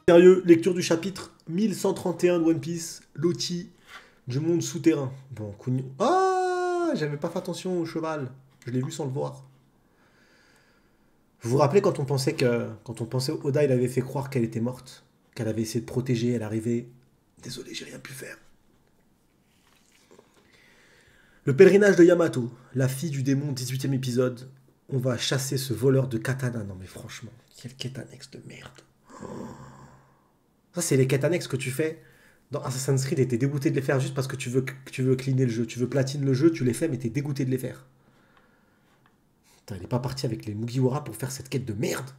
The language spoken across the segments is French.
Sérieux, lecture du chapitre 1131 de One Piece, Loti du monde souterrain. Bon, ah, j'avais pas fait attention au cheval. Je l'ai vu sans le voir. Vous vous rappelez quand on pensait Oda, il avait fait croire qu'elle était morte, qu'elle avait essayé de protéger, elle arrivait. Désolé, j'ai rien pu faire. Le pèlerinage de Yamato, la fille du démon, 18e épisode. On va chasser ce voleur de katana. Non mais franchement, quelle quête annexe de merde. Ça, c'est les quêtes annexes que tu fais dans Assassin's Creed et t'es dégoûté de les faire juste parce que tu veux cleaner le jeu. Tu veux platine le jeu, tu les fais, mais t'es dégoûté de les faire. Putain, il est pas parti avec les Mugiwara pour faire cette quête de merde.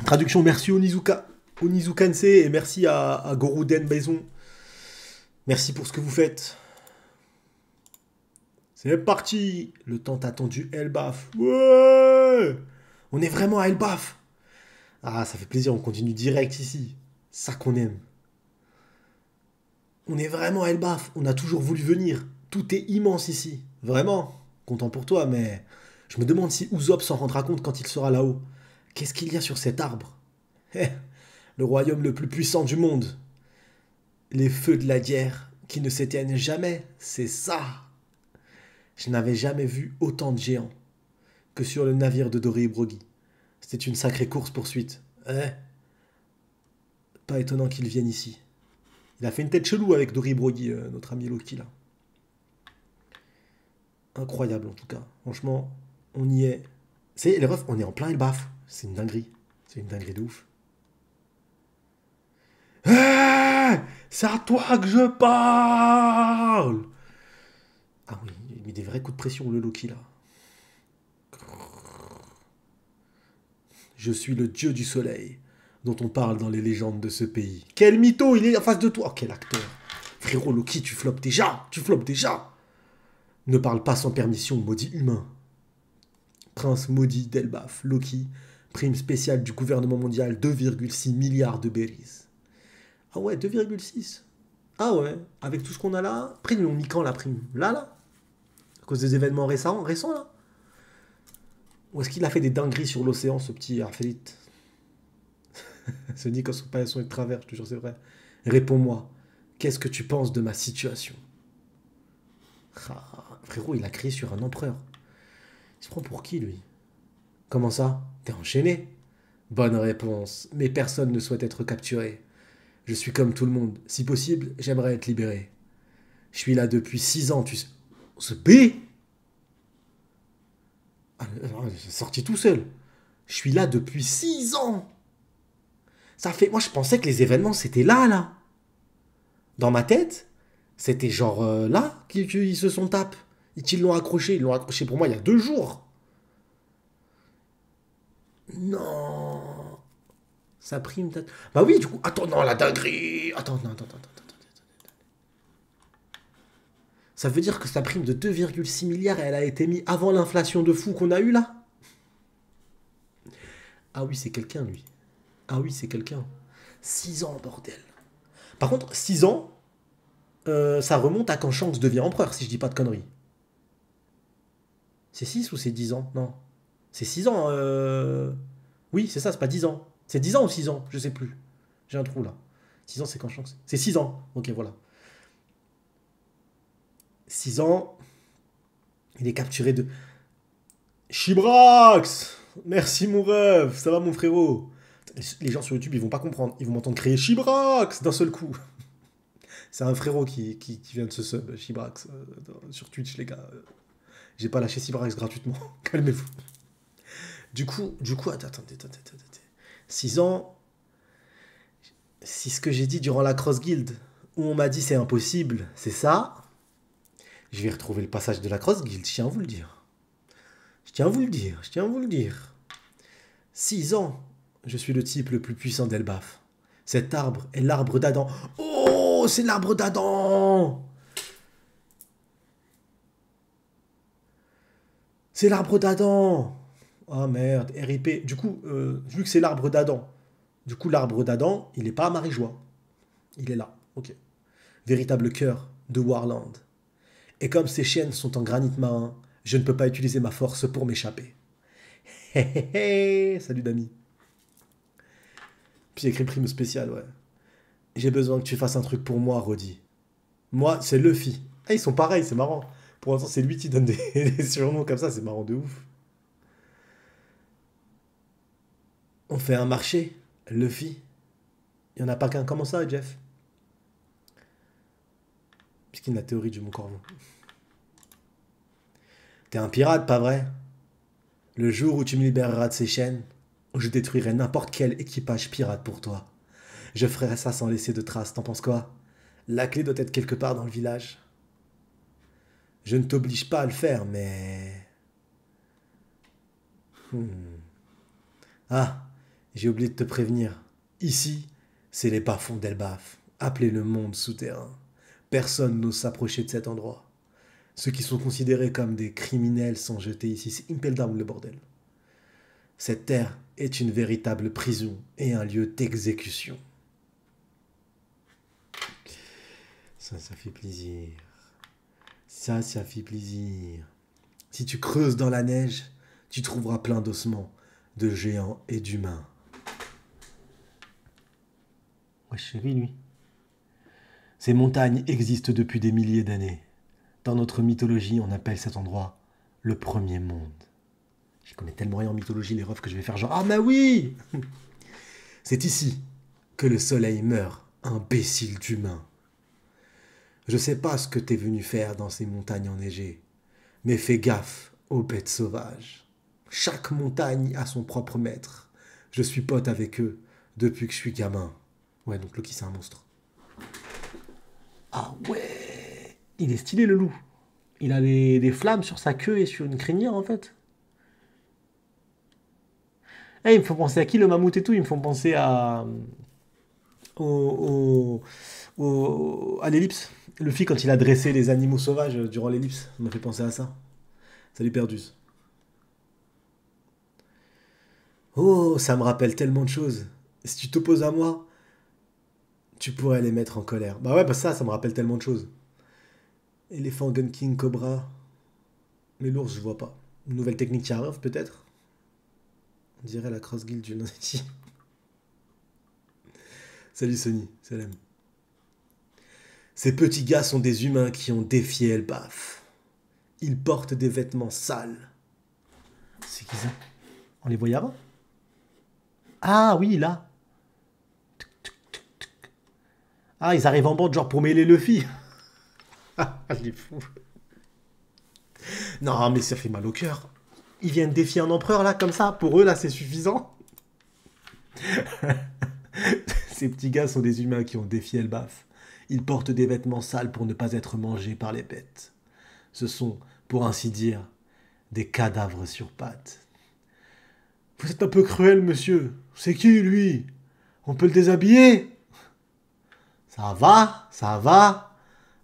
Traduction, merci Onizuka Nse et merci à Goruden Baison. Merci pour ce que vous faites. C'est parti. Le tant attendu Elbaf. Ouais. On est vraiment à Elbaf. Ah, ça fait plaisir, on continue direct ici. Ça qu'on aime. On est vraiment à Elbaf. On a toujours voulu venir. Tout est immense ici. Vraiment. Content pour toi, mais je me demande si Usopp s'en rendra compte quand il sera là-haut. Qu'est-ce qu'il y a sur cet arbre? Le royaume le plus puissant du monde. Les feux de la guerre qui ne s'éteignent jamais. C'est ça. Je n'avais jamais vu autant de géants que sur le navire de Dory et Brogy. C'était une sacrée course-poursuite. Pas étonnant qu'il vienne ici. Il a fait une tête chelou avec Dory et Brogy, notre ami Loki, là. Incroyable, en tout cas. Franchement, on y est. C'est les refs, on est en plein Elbaf. C'est une dinguerie. C'est une dinguerie de ouf. C'est à toi que je parle! Ah oui, il met des vrais coups de pression, le Loki, là. Je suis le dieu du soleil, dont on parle dans les légendes de ce pays. Quel mytho, il est en face de toi. Oh, quel acteur. Frérot, Loki, tu floppes déjà. Ne parle pas sans permission, maudit humain. Prince maudit d'Elbaf, Loki, prime spéciale du gouvernement mondial, 2,6 milliards de berries. Ah ouais, 2,6. Ah ouais, avec tout ce qu'on a là, prime, ils l'ont mis quand la prime? Là? À cause des événements récents là? Ou est-ce qu'il a fait des dingueries sur l'océan, ce petit Arfélite? Ce Nikos Paillasson est de travers, je te jure, c'est vrai. Réponds-moi, qu'est-ce que tu penses de ma situation? Ah, frérot, il a crié sur un empereur. Il se prend pour qui, lui? Comment ça? T'es enchaîné? Bonne réponse, mais personne ne souhaite être capturé. Je suis comme tout le monde. Si possible, j'aimerais être libéré. Je suis là depuis 6 ans, tu sais. Ce B? J'ai sorti tout seul. Je suis là depuis 6 ans. Ça fait... Moi, je pensais que les événements, c'était là. Dans ma tête, c'était genre là qu'ils se sont tapés. Et qu'ils l'ont accroché. Ils l'ont accroché pour moi il y a 2 jours. Non. Ça prime peut-être. Bah oui, du coup. Attends, non, la dinguerie. Attends. Ça veut dire que sa prime de 2,6 milliards, elle a été mise avant l'inflation de fou qu'on a eue là? Ah oui, c'est quelqu'un, lui. Ah oui, c'est quelqu'un. 6 ans, bordel. Par contre, 6 ans, ça remonte à quand Shanks devient empereur, si je dis pas de conneries. C'est 6 ou c'est 10 ans? Non. C'est 6 ans. Oui, c'est ça, c'est pas 10 ans. C'est 10 ans ou 6 ans? Je sais plus. J'ai un trou là. 6 ans, c'est quand Shanks... C'est 6 ans. Ok, voilà. 6 ans, il est capturé de... Chibrax! Merci mon rêve, ça va mon frérot? Les gens sur YouTube, ils vont pas comprendre. Ils vont m'entendre crier Chibrax d'un seul coup. C'est un frérot qui vient de se sub, Chibrax, sur Twitch, les gars. J'ai pas lâché Chibrax gratuitement. Calmez-vous. Du coup, attendez. 6 ans, c'est ce que j'ai dit durant la Cross Guild, où on m'a dit c'est impossible, c'est ça. Je vais retrouver le passage de la Cross Guild, je tiens à vous le dire. 6 ans, je suis le type le plus puissant d'Elbaf. Cet arbre est l'arbre d'Adam. Oh, c'est l'arbre d'Adam! C'est l'arbre d'Adam. Ah merde, RIP. Du coup, vu que c'est l'arbre d'Adam, du coup, l'arbre d'Adam, il n'est pas à Marie-Joie. Il est là. Ok. Véritable cœur de Warland. Et comme ces chaînes sont en granit marin, je ne peux pas utiliser ma force pour m'échapper. Hé hé hé, salut Dami. Puis écrit prime spéciale, ouais. J'ai besoin que tu fasses un truc pour moi, Roddy. Moi, c'est Luffy. Ah, ils sont pareils, c'est marrant. Pour l'instant, c'est lui qui donne des surnoms comme ça, c'est marrant de ouf. On fait un marché, Luffy. Il n'y en a pas qu'un. Comment ça, Jeff? Puisqu'il a la théorie du Mont Corbeau. T'es un pirate, pas vrai? Le jour où tu me libéreras de ces chaînes, je détruirai n'importe quel équipage pirate pour toi. Je ferai ça sans laisser de traces, t'en penses quoi? La clé doit être quelque part dans le village. Je ne t'oblige pas à le faire, mais... Hmm. Ah, j'ai oublié de te prévenir. Ici, c'est les bas-fonds d'Elbaf, appelé le monde souterrain. Personne n'ose s'approcher de cet endroit. Ceux qui sont considérés comme des criminels sont jetés ici. C'est Impel Down, le bordel. Cette terre est une véritable prison et un lieu d'exécution. Ça fait plaisir. Ça fait plaisir. Si tu creuses dans la neige, tu trouveras plein d'ossements, de géants et d'humains. Ouais, chérie, lui. Ces montagnes existent depuis des milliers d'années. Dans notre mythologie, on appelle cet endroit le premier monde. Je connais tellement rien en mythologie, les refs, que je vais faire genre « Ah, bah oui !» C'est ici que le soleil meurt, imbécile d'humain. Je sais pas ce que t'es venu faire dans ces montagnes enneigées, mais fais gaffe aux bêtes sauvages. Chaque montagne a son propre maître. Je suis pote avec eux depuis que je suis gamin. Ouais, donc Loki, c'est un monstre. Ah ouais, il est stylé, le loup. Il a des flammes sur sa queue et sur une crinière, en fait. Eh, il me faut penser à qui, le mammouth et tout? Il me font penser à... au, à l'ellipse. Luffy, quand il a dressé les animaux sauvages durant l'ellipse, ça m'a fait penser à ça. Salut Perdus. Oh, ça me rappelle tellement de choses. Si tu t'opposes à moi, tu pourrais les mettre en colère. Bah ouais, bah ça me rappelle tellement de choses. Éléphant, Gun King, Cobra. Mais l'ours, je vois pas. Une nouvelle technique qui arrive, peut-être? On dirait la cross guild du lundi. Salut Sony, salam. Ces petits gars sont des humains qui ont défié Elbaf. Ils portent des vêtements sales. C'est qui ça? On les voyait avant? Ah oui, là. Ah, ils arrivent en bande genre pour mêler Luffy. Ah, les fous. Non, mais ça fait mal au cœur. Ils viennent défier un empereur là, comme ça. Pour eux, là, c'est suffisant. Ces petits gars sont des humains qui ont défié Elbaf. Ils portent des vêtements sales pour ne pas être mangés par les bêtes. Ce sont, pour ainsi dire, des cadavres sur pattes. Vous êtes un peu cruel, monsieur. C'est qui, lui? On peut le déshabiller? Ça va, ça va,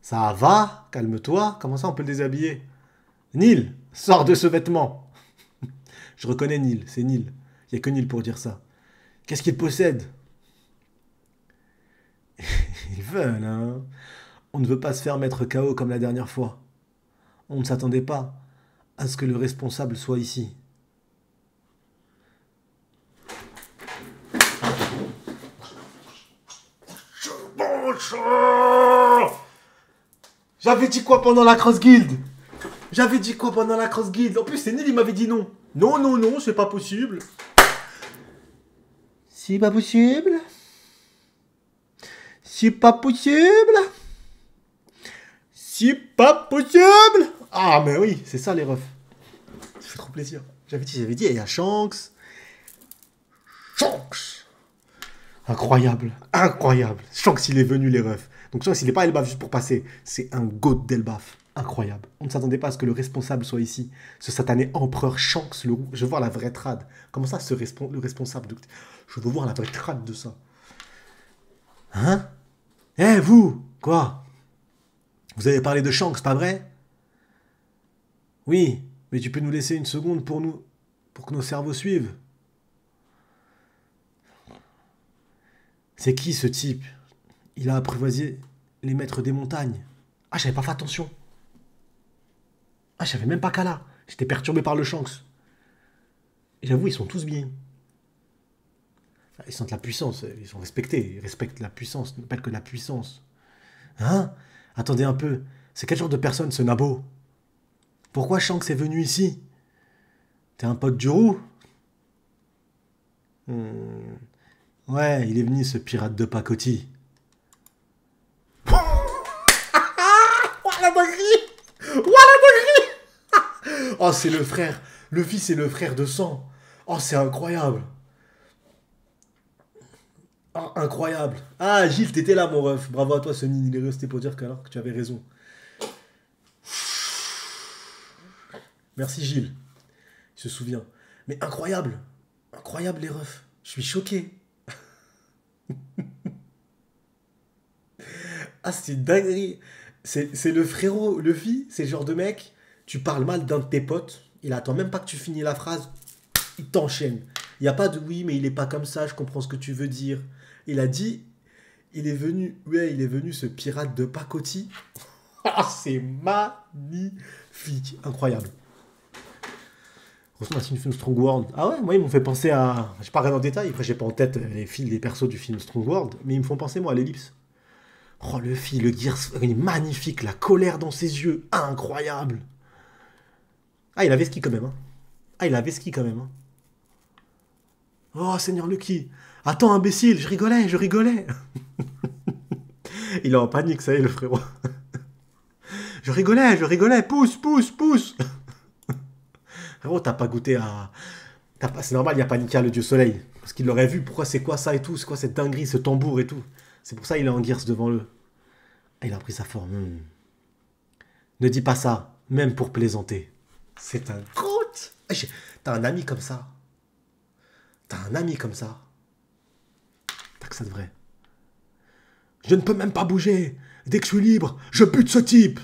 ça va, calme-toi. Comment ça, on peut le déshabiller? Nil, sors de ce vêtement. Je reconnais Nil, c'est Nil. Il n'y a que Nil pour dire ça. Qu'est-ce qu'il possède? Ils veulent, hein. On ne veut pas se faire mettre KO comme la dernière fois. On ne s'attendait pas à ce que le responsable soit ici. J'avais dit quoi pendant la cross guild? J'avais dit quoi pendant la cross guild? En plus, c'est Nil, il m'avait dit non. Non, non, non, c'est pas possible. C'est pas possible. C'est pas possible. C'est pas possible. Ah, mais oui, c'est ça les refs. Ça fait trop plaisir. J'avais dit, il y a Shanks. Shanks. Incroyable, incroyable. Shanks, il est venu, les refs. Donc Shanks, il n'est pas Elbaf juste pour passer. C'est un goat d'Elbaf. Incroyable. On ne s'attendait pas à ce que le responsable soit ici. Ce satané empereur Shanks, le roux. Je veux voir la vraie trad. Comment ça, le responsable de... Je veux voir la vraie trad de ça. Hein? Eh, vous? Quoi? Vous avez parlé de Shanks, pas vrai? Oui. Mais tu peux nous laisser une seconde pour nous... pour que nos cerveaux suivent. C'est qui ce type? Il a apprivoisé les maîtres des montagnes. Ah, j'avais pas fait attention. Ah, je savais même pas qu'à là. J'étais perturbé par le Shanks. Et j'avoue, ils sont tous bien. Ils sentent la puissance, ils sont respectés. Ils respectent la puissance, ils n'appellent que la puissance. Hein? Attendez un peu. C'est quel genre de personne ce Nabo? Pourquoi Shanks est venu ici? T'es un pote du roux? Ouais, il est venu ce pirate de pacotille. Oh la dinguerie! Oh la dinguerie! Oh, c'est le frère. Le fils c'est le frère de sang. Oh, c'est incroyable. Oh, incroyable. Ah, Gilles, t'étais là, mon ref. Bravo à toi, Sony. Il est resté pour dire que tu avais raison. Merci, Gilles. Il se souvient. Mais incroyable. Incroyable, les refs. Je suis choqué. Ah, c'est une dinguerie. C'est le frérot, Luffy, c'est le genre de mec, tu parles mal d'un de tes potes, il attend même pas que tu finis la phrase, il t'enchaîne. Il n'y a pas de oui, mais il est pas comme ça, je comprends ce que tu veux dire. Il a dit, il est venu ce pirate de pacotille. Ah, c'est magnifique, incroyable. Heureusement, c'est une film Strong World. Ah ouais, moi ils m'ont fait penser à. Je pas rien en détail, après j'ai pas en tête les fils des persos du film Strong World, mais ils me font penser moi à l'ellipse. Oh, Luffy, le Gears, il est magnifique, la colère dans ses yeux, incroyable. Ah, il avait ski quand même, hein. Ah, il avait ski quand même, hein. Oh, Seigneur Lucky. Attends, imbécile, je rigolais, je rigolais. Il est en panique, ça y est, le frérot. Je rigolais, pousse, pousse, pousse. Frérot, t'as pas goûté à... C'est normal, il y a pas Nika, le dieu soleil. Parce qu'il l'aurait vu, pourquoi c'est quoi ça et tout, c'est quoi cette dinguerie, ce tambour et tout. C'est pour ça qu'il est en Gears devant eux. Ah, il a pris sa forme. Ne dis pas ça, même pour plaisanter. C'est un goût. T'as un ami comme ça. T'as un ami comme ça. T'as que ça de vrai. Je ne peux même pas bouger. Dès que je suis libre, je bute ce type.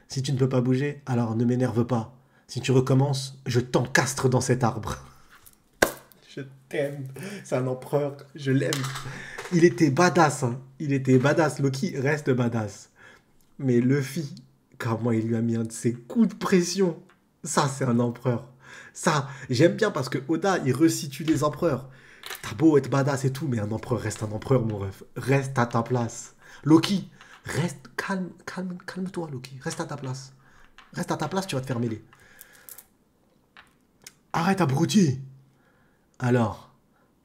Si tu ne peux pas bouger, alors ne m'énerve pas. Si tu recommences, je t'encastre dans cet arbre. Je t'aime. C'est un empereur. Je l'aime. Il était badass. Hein. Il était badass. Loki reste badass. Mais Luffy, comment il lui a mis un de ses coups de pression. Ça, c'est un empereur. Ça, j'aime bien parce que Oda, il resitue les empereurs. T'as beau être badass et tout, mais un empereur reste un empereur, mon ref. Reste à ta place. Loki, reste calme, calme-toi, Loki. Reste à ta place. Reste à ta place, tu vas te faire mêler. Arrête, abruti. Alors,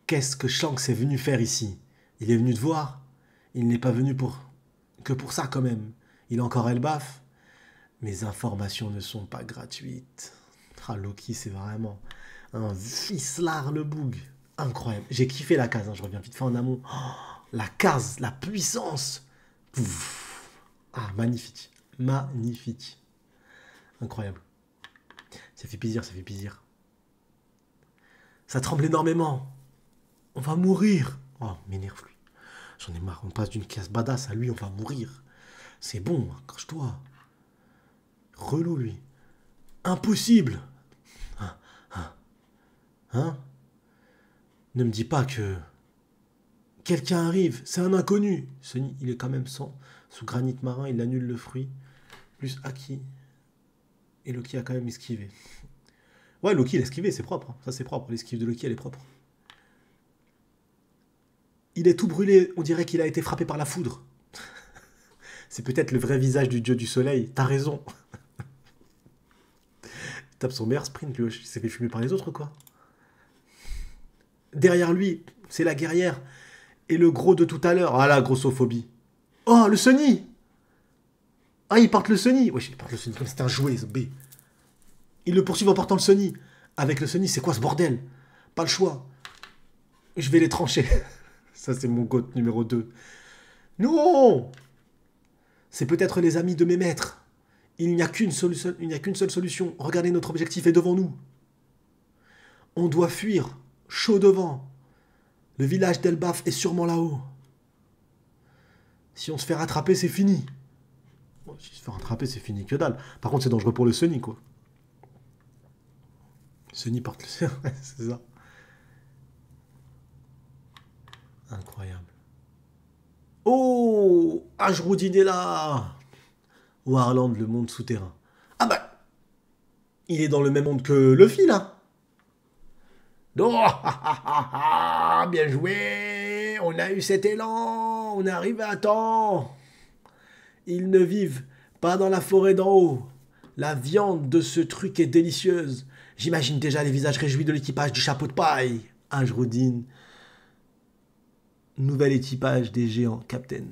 qu'est-ce que Shanks est venu faire ici? Il est venu te voir. Il n'est pas venu que pour ça, quand même. Il a encore Elbaf. Mes informations ne sont pas gratuites. Ah, Loki, c'est vraiment un vicelard, le boug. Incroyable. J'ai kiffé la case, hein. Je reviens vite fait en amont. Oh, la case, la puissance. Pouf. Ah, magnifique. Magnifique. Incroyable. Ça fait plaisir, ça fait plaisir. Ça tremble énormément. On va mourir. Oh, m'énerve lui. J'en ai marre. On passe d'une case badass à lui, on va mourir. C'est bon, accroche-toi. Relou, lui. Impossible. Hein? Ne me dis pas que... Quelqu'un arrive, c'est un inconnu. Sony, il est quand même sous granit marin, il annule le fruit. Plus Aki. Et Loki a quand même esquivé. Ouais, Loki, il a esquivé, c'est propre. Ça, c'est propre. L'esquive de Loki, elle est propre. Il est tout brûlé, on dirait qu'il a été frappé par la foudre. C'est peut-être le vrai visage du dieu du soleil. T'as raison. Il tape son meilleur sprint, lui. Il s'est fait fumer par les autres, quoi. Derrière lui, c'est la guerrière. Et le gros de tout à l'heure. Ah, la grossophobie. Oh, le Sony. Ah, il porte le Sony. Ouais, il porte le Sony comme c'était un jouet, ce B. Il le poursuit en portant le Sony. Avec le Sony, c'est quoi ce bordel? Pas le choix. Je vais les trancher. Ça, c'est mon goat numéro 2. Non! C'est peut-être les amis de mes maîtres. Il n'y a qu'une seule solution. Regardez, notre objectif est devant nous. On doit fuir. Chaud devant. Le village d'Elbaf est sûrement là-haut. Si on se fait rattraper, c'est fini. s'il se fait rattraper, c'est fini que dalle. Par contre, c'est dangereux pour le Sunny, quoi. Sunny porte le c'est ça. Incroyable. Oh, Ajroudine est là. Warland, le monde souterrain. Ah bah, il est dans le même monde que Luffy, là. Oh, bien joué. On a eu cet élan. On est arrivé à temps. Ils ne vivent pas dans la forêt d'en haut. La viande de ce truc est délicieuse. J'imagine déjà les visages réjouis de l'équipage du chapeau de paille. Ajroudine. Nouvel équipage des géants, Captain.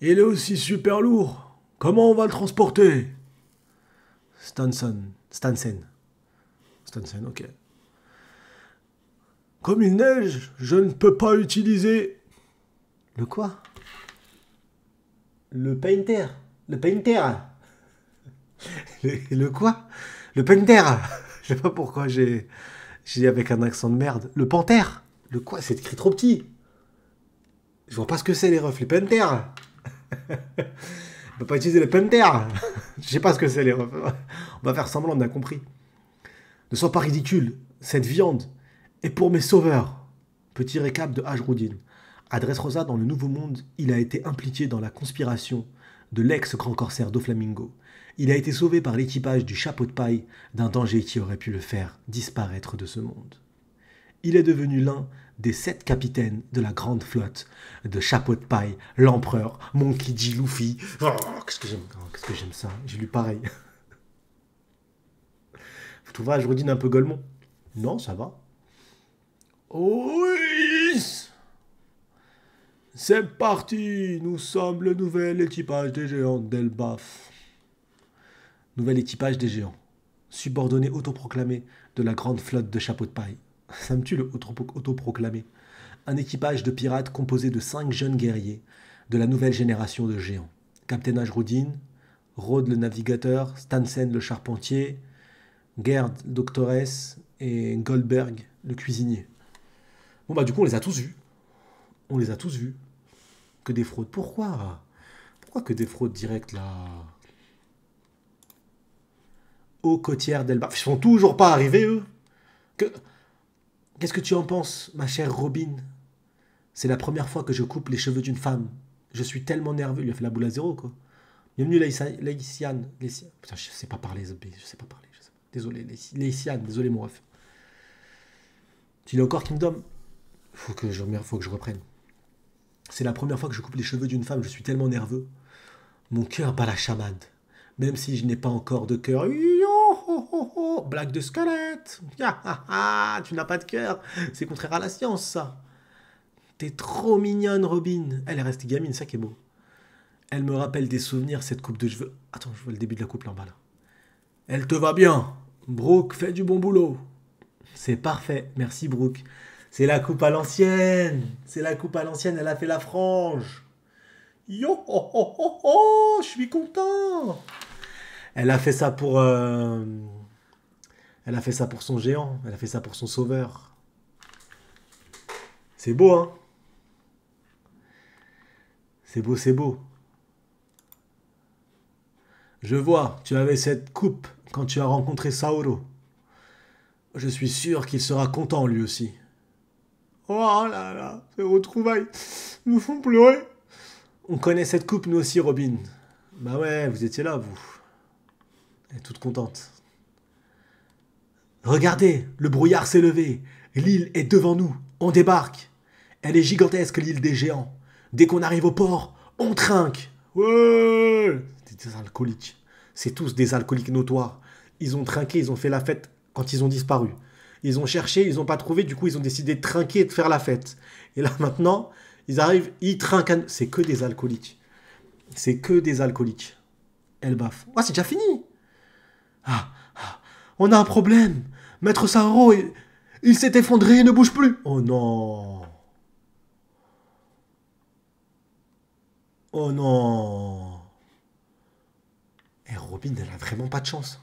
Il est aussi super lourd. Comment on va le transporter? Stansen, ok. Comme il neige, je ne peux pas utiliser... Le quoi? Le painter. Le painter. Le quoi? Le painter. Je sais pas pourquoi j'ai avec un accent de merde. Le panthère. Le quoi? C'est écrit trop petit. Je vois pas ce que c'est les refs. Les panthères. On peut pas utiliser le panthère. Je sais pas ce que c'est les refs. On va faire semblant, on a compris. Ne sois pas ridicule. Cette viande est pour mes sauveurs. Petit récap de Ajroudine. À Dressrosa, dans le Nouveau Monde, il a été impliqué dans la conspiration de l'ex-grand corsaire Doflamingo. Il a été sauvé par l'équipage du chapeau de paille d'un danger qui aurait pu le faire disparaître de ce monde. Il est devenu l'un des 7 capitaines de la grande flotte de chapeau de paille, l'empereur, Monkey D. Luffy. Oh, qu'est-ce que j'aime ça. J'ai lu pareil. Vous trouvez Ajroudine un peu golemon? Non, ça va. Oui, c'est parti. Nous sommes le nouvel équipage des géants d'Elbaf. Nouvel équipage des géants. Subordonné autoproclamé de la grande flotte de chapeau de paille. Ça me tue le autoproclamé. Un équipage de pirates composé de 5 jeunes guerriers de la nouvelle génération de géants. Captain Ajroudine, Rhodes le navigateur, Stansen le charpentier, Gerd le doctoresse et Goldberg le cuisinier. Bon bah du coup on les a tous vus. On les a tous vus. Que des fraudes. Pourquoi? Pourquoi que des fraudes directes là? Aux côtières d'Elbaf. Ils sont toujours pas arrivés eux. Qu'est-ce que tu en penses, ma chère Robin? C'est la première fois que je coupe les cheveux d'une femme. Je suis tellement nerveux. Il a fait la boule à zéro, quoi. Bienvenue, Laïciane. Putain, je sais pas parler, je sais pas parler. Je sais pas. Désolé, Laïciane. Désolé, mon ref. Tu l'as encore, Kingdom? Faut que je reprenne. C'est la première fois que je coupe les cheveux d'une femme. Je suis tellement nerveux. Mon cœur bat la chamade. Même si je n'ai pas encore de cœur. Blague de squelette. Tu n'as pas de cœur. C'est contraire à la science, ça. T'es trop mignonne, Robin. Elle est restée gamine, ça qui est beau. Elle me rappelle des souvenirs, cette coupe de cheveux. Attends, je vois le début de la coupe là en bas là. Elle te va bien. Brooke fait du bon boulot. C'est parfait. Merci, Brooke. C'est la coupe à l'ancienne. C'est la coupe à l'ancienne. Elle a fait la frange. Yo, oh, oh, oh, oh, je suis content. Elle a fait ça pour... Elle a fait ça pour son géant. Elle a fait ça pour son sauveur. C'est beau, hein? C'est beau, c'est beau. Je vois, tu avais cette coupe quand tu as rencontré Saoro. Je suis sûr qu'il sera content lui aussi. Oh là là, ces retrouvailles nous font pleurer. On connaît cette coupe nous aussi, Robin. Bah ouais, vous étiez là, vous. Elle est toute contente. Regardez, le brouillard s'est levé. L'île est devant nous. On débarque. Elle est gigantesque, l'île des géants. Dès qu'on arrive au port, on trinque. Ouais! C'est des alcooliques. C'est tous des alcooliques notoires. Ils ont trinqué, ils ont fait la fête quand ils ont disparu. Ils ont cherché, ils n'ont pas trouvé, du coup ils ont décidé de trinquer et de faire la fête. Et là maintenant, ils arrivent, ils trinquent. C'est que des alcooliques. C'est que des alcooliques. Elle baffe. Ah, c'est déjà fini. On a un problème. Maître Saoro, il s'est effondré, il ne bouge plus. Oh non. Oh non. Et Robin, elle a vraiment pas de chance.